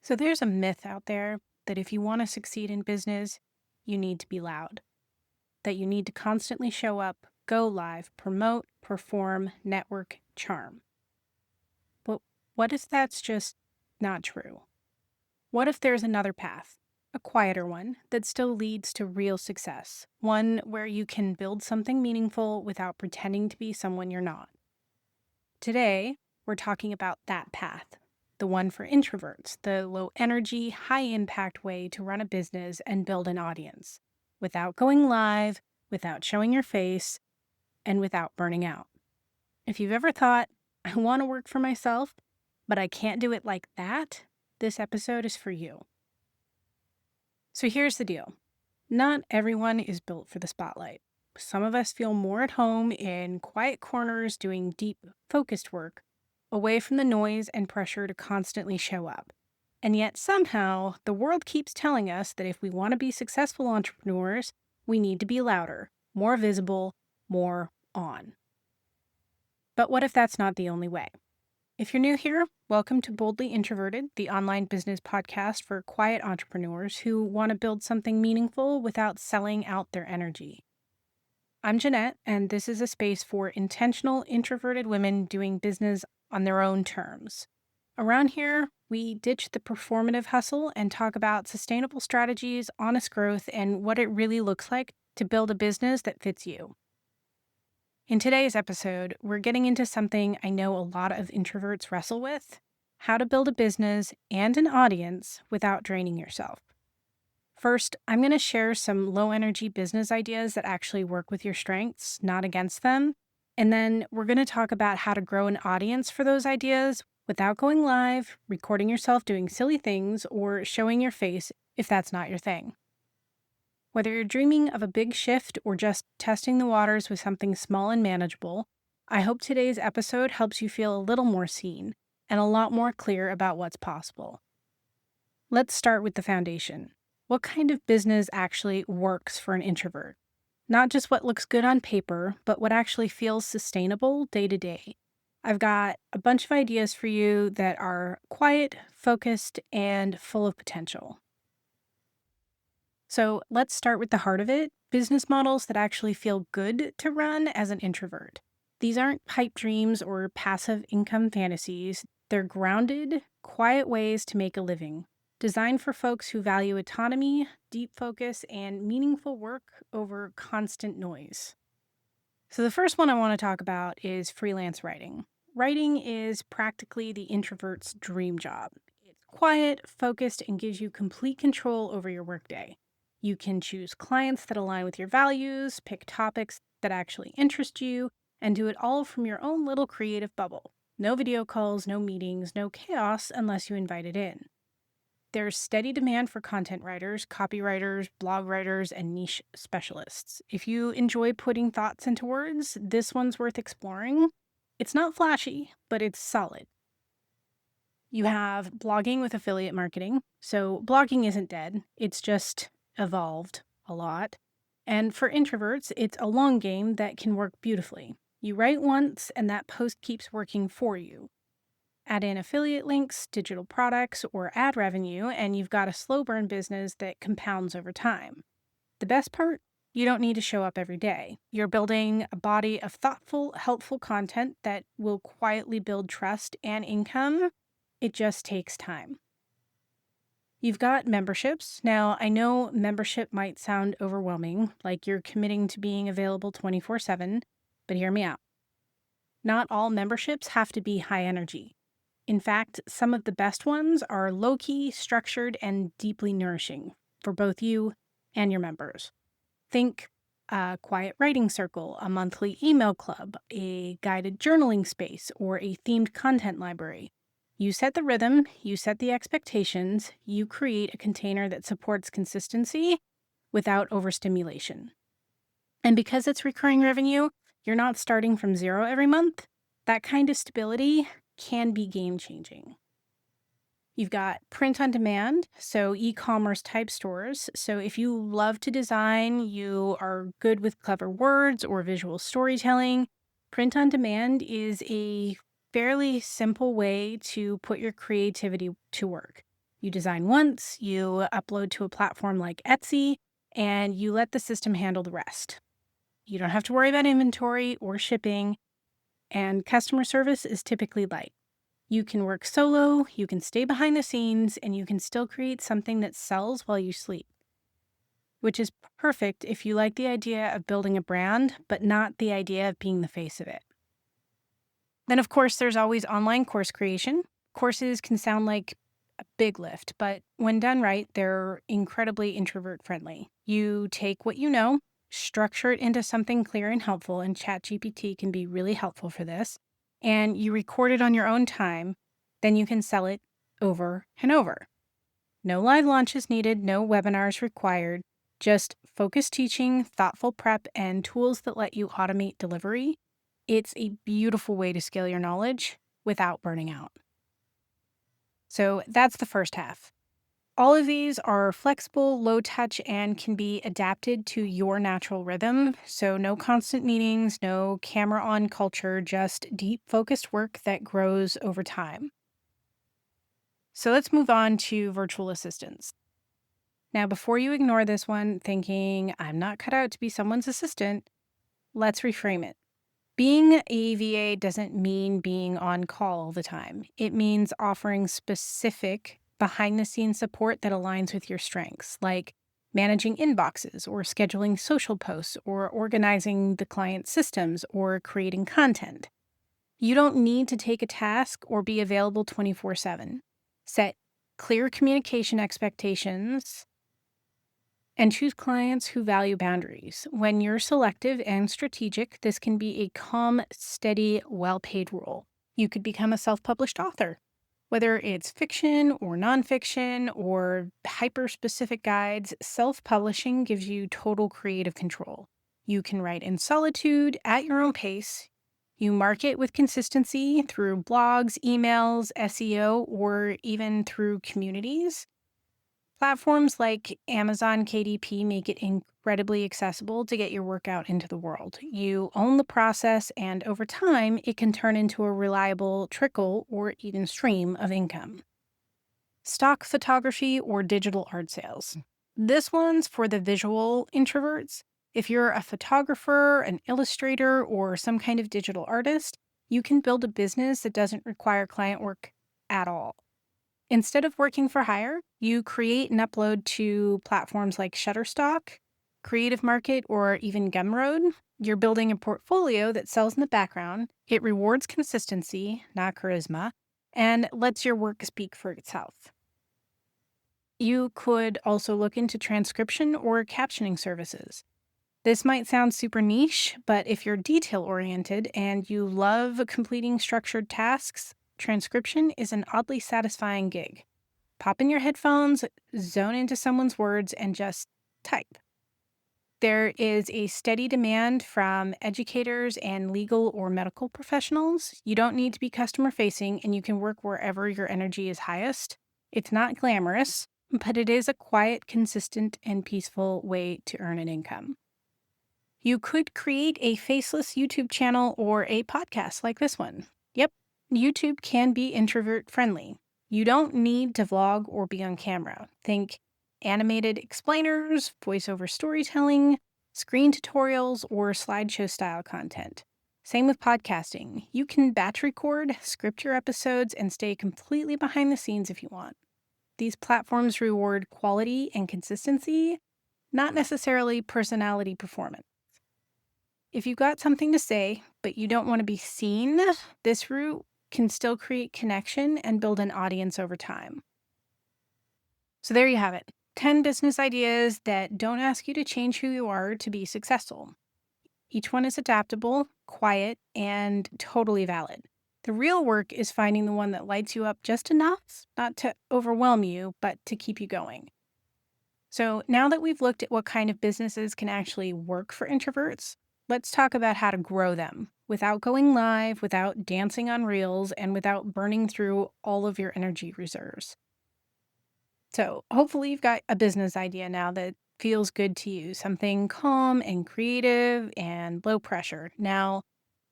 So there's a myth out there that if you want to succeed in business, you need to be loud, that you need to constantly show up, go live, promote, perform, network, charm. But what if that's just not true? What if there's another path, a quieter one that still leads to real success, one where you can build something meaningful without pretending to be someone you're not? Today, we're talking about that path, the one for introverts, the low energy, high impact way to run a business and build an audience without going live, without showing your face, and without burning out. If you've ever thought, I want to work for myself, but I can't do it like that, this episode is for you. So here's the deal. Not everyone is built for the spotlight. Some of us feel more at home in quiet corners doing deep, focused work, away from the noise and pressure to constantly show up. And yet, somehow, the world keeps telling us that if we want to be successful entrepreneurs, we need to be louder, more visible, more on. But what if that's not the only way? If you're new here, welcome to Boldly Introverted, the online business podcast for quiet entrepreneurs who want to build something meaningful without selling out their energy. I'm Jeanette, and this is a space for intentional introverted women doing business on their own terms. Around here, we ditch the performative hustle and talk about sustainable strategies, honest growth, and what it really looks like to build a business that fits you. In today's episode, we're getting into something I know a lot of introverts wrestle with: how to build a business and an audience without draining yourself. First, I'm going to share some low-energy business ideas that actually work with your strengths, not against them. And then we're going to talk about how to grow an audience for those ideas without going live, recording yourself doing silly things, or showing your face if that's not your thing. Whether you're dreaming of a big shift or just testing the waters with something small and manageable, I hope today's episode helps you feel a little more seen and a lot more clear about what's possible. Let's start with the foundation. What kind of business actually works for an introvert? Not just what looks good on paper, but what actually feels sustainable day to day. I've got a bunch of ideas for you that are quiet, focused, and full of potential. So let's start with the heart of it: business models that actually feel good to run as an introvert. These aren't pipe dreams or passive income fantasies. They're grounded, quiet ways to make a living, designed for folks who value autonomy, deep focus, and meaningful work over constant noise. So the first one I want to talk about is freelance writing. Writing is practically the introvert's dream job. It's quiet, focused, and gives you complete control over your workday. You can choose clients that align with your values, pick topics that actually interest you, and do it all from your own little creative bubble. No video calls, no meetings, no chaos unless you invite it in. There's steady demand for content writers, copywriters, blog writers, and niche specialists. If you enjoy putting thoughts into words, this one's worth exploring. It's not flashy, but it's solid. You have blogging with affiliate marketing. So blogging isn't dead. It's just evolved a lot. And for introverts, it's a long game that can work beautifully. You write once and that post keeps working for you. Add in affiliate links, digital products, or ad revenue, and you've got a slow burn business that compounds over time. The best part? You don't need to show up every day. You're building a body of thoughtful, helpful content that will quietly build trust and income. It just takes time. You've got memberships. Now, I know membership might sound overwhelming, like you're committing to being available 24/7, but hear me out. Not all memberships have to be high energy. In fact, some of the best ones are low-key, structured, and deeply nourishing for both you and your members. Think a quiet writing circle, a monthly email club, a guided journaling space, or a themed content library. You set the rhythm, you set the expectations, you create a container that supports consistency without overstimulation. And because it's recurring revenue, you're not starting from zero every month. That kind of stability can be game-changing. You've got print on demand, so e-commerce type stores. So if you love to design, you are good with clever words or visual storytelling, print on demand is a fairly simple way to put your creativity to work. You design once, you upload to a platform like Etsy, and you let the system handle the rest. You don't have to worry about inventory or shipping, and customer service is typically light. You can work solo, you can stay behind the scenes, and you can still create something that sells while you sleep, which is perfect if you like the idea of building a brand, but not the idea of being the face of it. Then, of course, there's always online course creation. Courses can sound like a big lift, but when done right, they're incredibly introvert friendly. You take what you know, structure it into something clear and helpful, and ChatGPT can be really helpful for this, and you record it on your own time, then you can sell it over and over. No live launches needed, no webinars required, just focused teaching, thoughtful prep, and tools that let you automate delivery. It's a beautiful way to scale your knowledge without burning out. So that's the first half. All of these are flexible, low touch, and can be adapted to your natural rhythm. So no constant meetings, no camera on culture, just deep focused work that grows over time. So let's move on to virtual assistants. Now, before you ignore this one thinking, I'm not cut out to be someone's assistant, let's reframe it. Being a VA doesn't mean being on call all the time. It means offering specific behind the scenes support that aligns with your strengths, like managing inboxes or scheduling social posts or organizing the client's systems or creating content. You don't need to take a task or be available 24/7. Set clear communication expectations and choose clients who value boundaries. When you're selective and strategic, this can be a calm, steady, well paid role. You could become a self published author. Whether it's fiction or nonfiction or hyper specific guides, self publishing gives you total creative control. You can write in solitude at your own pace. You market with consistency through blogs, emails, SEO, or even through communities. Platforms like Amazon KDP make it incredibly accessible to get your work out into the world. You own the process, and over time, it can turn into a reliable trickle or even stream of income. Stock photography or digital art sales. This one's for the visual introverts. If you're a photographer, an illustrator, or some kind of digital artist, you can build a business that doesn't require client work at all. Instead of working for hire, you create and upload to platforms like Shutterstock, Creative Market, or even Gumroad. You're building a portfolio that sells in the background. It rewards consistency, not charisma, and lets your work speak for itself. You could also look into transcription or captioning services. This might sound super niche, but if you're detail oriented and you love completing structured tasks, transcription is an oddly satisfying gig. Pop in your headphones, zone into someone's words, and just type. There is a steady demand from educators and legal or medical professionals. You don't need to be customer facing, and you can work wherever your energy is highest. It's not glamorous, but it is a quiet, consistent, and peaceful way to earn an income. You could create a faceless YouTube channel or a podcast like this one. Yep, YouTube can be introvert friendly. You don't need to vlog or be on camera. Think animated explainers, voiceover storytelling, screen tutorials, or slideshow style content. Same with podcasting. You can batch record, script your episodes, and stay completely behind the scenes if you want. These platforms reward quality and consistency, not necessarily personality performance. If you've got something to say, but you don't want to be seen, this route can still create connection and build an audience over time. So there you have it. 10 business ideas that don't ask you to change who you are to be successful. Each one is adaptable, quiet, and totally valid. The real work is finding the one that lights you up just enough, not to overwhelm you, but to keep you going. So now that we've looked at what kind of businesses can actually work for introverts, let's talk about how to grow them without going live, without dancing on reels, and without burning through all of your energy reserves. So hopefully you've got a business idea now that feels good to you, something calm and creative and low pressure. Now,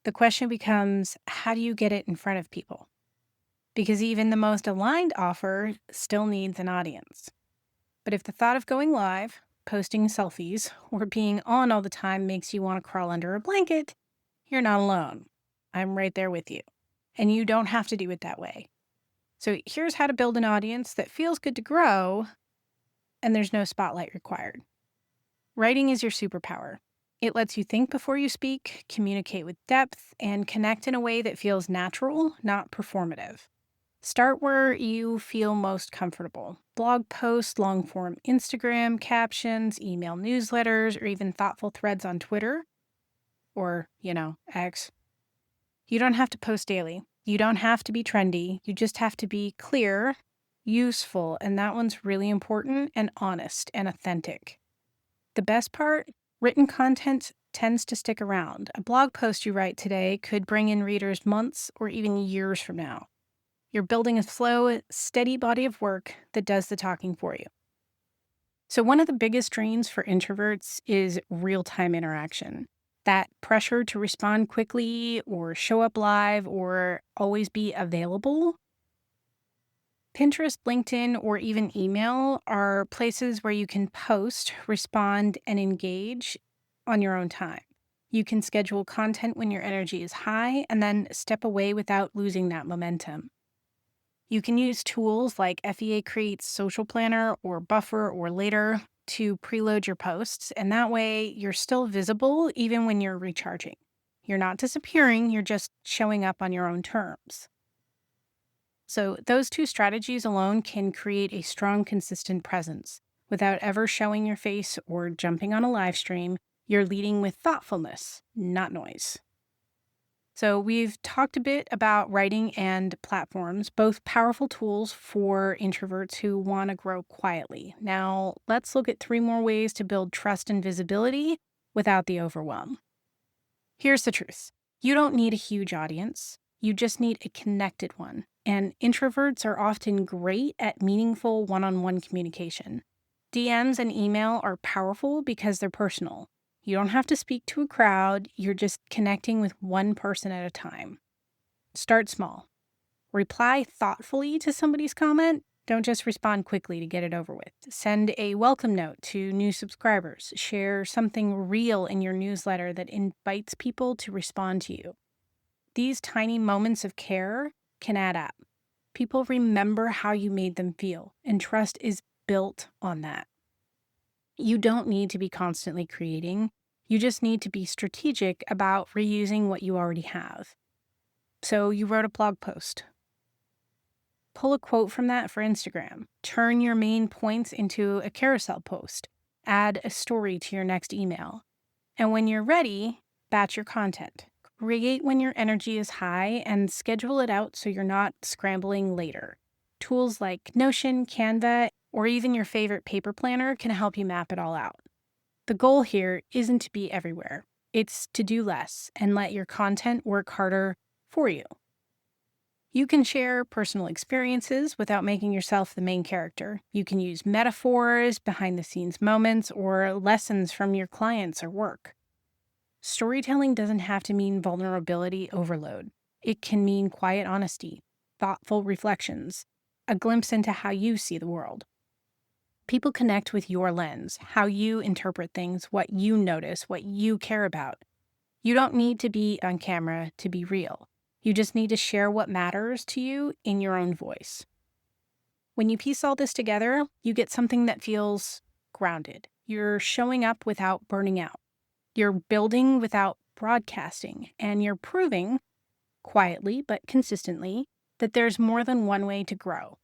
the question becomes, how do you get it in front of people? because even the most aligned offer still needs an audience. But if the thought of going live, posting selfies, or being on all the time makes you want to crawl under a blanket, you're not alone. I'm right there with you. And you don't have to do it that way. So here's how to build an audience that feels good to grow, and there's no spotlight required. Writing is your superpower. It lets you think before you speak, communicate with depth, and connect in a way that feels natural, not performative. Start where you feel most comfortable. Blog posts, long-form Instagram captions, email newsletters, or even thoughtful threads on Twitter or, X. You don't have to post daily. You don't have to be trendy. You just have to be clear, useful, and that one's really important, and honest and authentic. The best part, written content tends to stick around. A blog post you write today could bring in readers months or even years from now. You're building a slow, steady body of work that does the talking for you. So one of the biggest drains for introverts is real-time interaction. That pressure to respond quickly or show up live or always be available. Pinterest, LinkedIn, or even email are places where you can post, respond, and engage on your own time. You can schedule content when your energy is high and then step away without losing that momentum. You can use tools like FEA Create's Social Planner or Buffer or Later to preload your posts, and that way you're still visible even when you're recharging. You're not disappearing, you're just showing up on your own terms. So those two strategies alone can create a strong, consistent presence. Without ever showing your face or jumping on a live stream, you're leading with thoughtfulness, not noise. So we've talked a bit about writing and platforms, both powerful tools for introverts who want to grow quietly. Now, let's look at 3 more ways to build trust and visibility without the overwhelm. Here's the truth. You don't need a huge audience. You just need a connected one. And introverts are often great at meaningful one-on-one communication. DMs and email are powerful because they're personal. You don't have to speak to a crowd, you're just connecting with one person at a time. Start small. Reply thoughtfully to somebody's comment. Don't just respond quickly to get it over with. Send a welcome note to new subscribers. Share something real in your newsletter that invites people to respond to you. These tiny moments of care can add up. People remember how you made them feel, and trust is built on that. You don't need to be constantly creating. You just need to be strategic about reusing what you already have. So you wrote a blog post. Pull a quote from that for Instagram. Turn your main points into a carousel post. Add a story to your next email. And when you're ready, batch your content. Create when your energy is high and schedule it out so you're not scrambling later. Tools like Notion, Canva, or even your favorite paper planner can help you map it all out. The goal here isn't to be everywhere. It's to do less and let your content work harder for you. You can share personal experiences without making yourself the main character. You can use metaphors, behind-the-scenes moments, or lessons from your clients or work. Storytelling doesn't have to mean vulnerability overload. It can mean quiet honesty, thoughtful reflections, a glimpse into how you see the world. People connect with your lens, how you interpret things, what you notice, what you care about. You don't need to be on camera to be real. You just need to share what matters to you in your own voice. When you piece all this together, you get something that feels grounded. You're showing up without burning out. You're building without broadcasting, and you're proving, quietly but consistently, that there's more than one way to grow.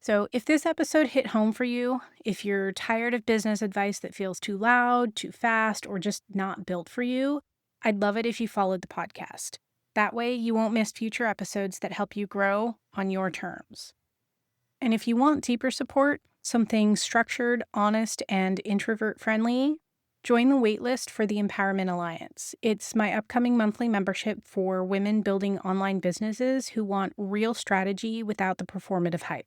So if this episode hit home for you, if you're tired of business advice that feels too loud, too fast, or just not built for you, I'd love it if you followed the podcast. That way you won't miss future episodes that help you grow on your terms. And if you want deeper support, something structured, honest, and introvert-friendly, join the waitlist for the Empowerment Alliance. It's my upcoming monthly membership for women building online businesses who want real strategy without the performative hype.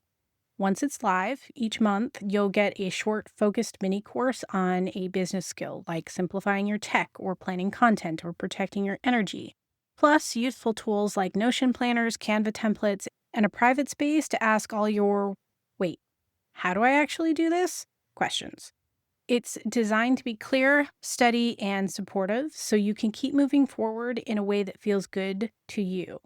Once it's live, each month you'll get a short, focused mini course on a business skill like simplifying your tech or planning content or protecting your energy. Plus, useful tools like Notion planners, Canva templates, and a private space to ask all your, wait, how do I actually do this? Questions. It's designed to be clear, steady, and supportive so you can keep moving forward in a way that feels good to you.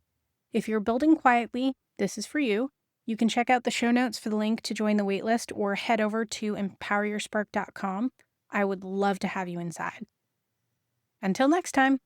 If you're building quietly, this is for you. You can check out the show notes for the link to join the waitlist or head over to empoweryourspark.com. I would love to have you inside. Until next time.